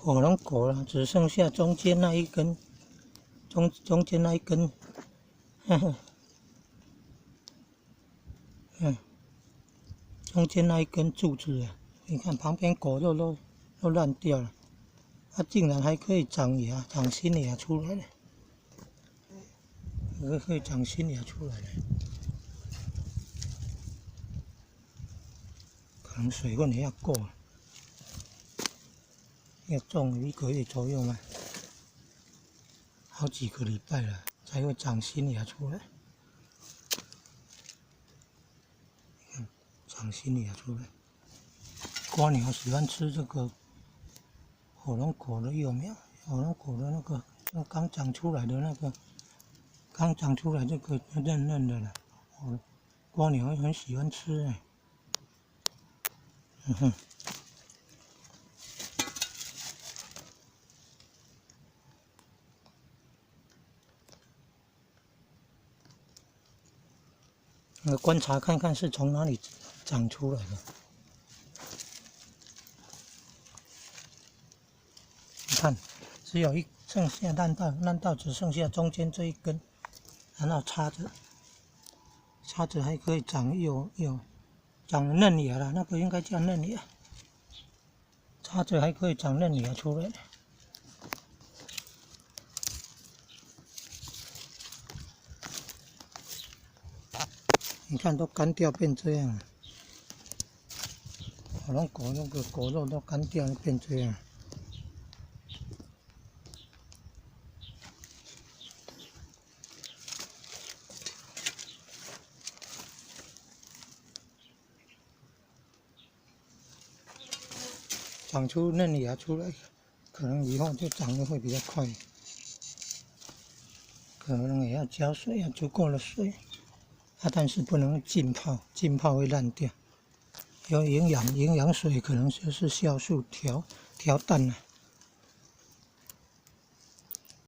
火龙果了，只剩下中间那一根，中间那一根，呵呵，中间那一根柱子啊，你看旁边果肉都烂掉了，它竟然还可以长芽，长新芽出来了，可以长新芽出来了，可能水分也要够了。要种1个月左右嘛，好几个礼拜了才会长新芽出来。看，长新芽出来。瓜鸟喜欢吃这个火龙果的幼苗，火龙果的那个刚长出来的那个，刚长出来这个嫩嫩的了，瓜鸟很喜欢吃哎。观察看看是从哪里长出来的。你看，只有剩下烂到只剩下中间这一根，然后插着还可以长长嫩芽了，那个应该叫嫩芽，插着还可以长嫩芽出来。你看都干掉变这样了，火龙果那个果肉都干掉变这样。长出嫩芽出来，可能以后就长得会比较快。可能也要浇水，要足够的水。但是不能浸泡，浸泡会烂掉。有营养水可能就是酵素调淡了。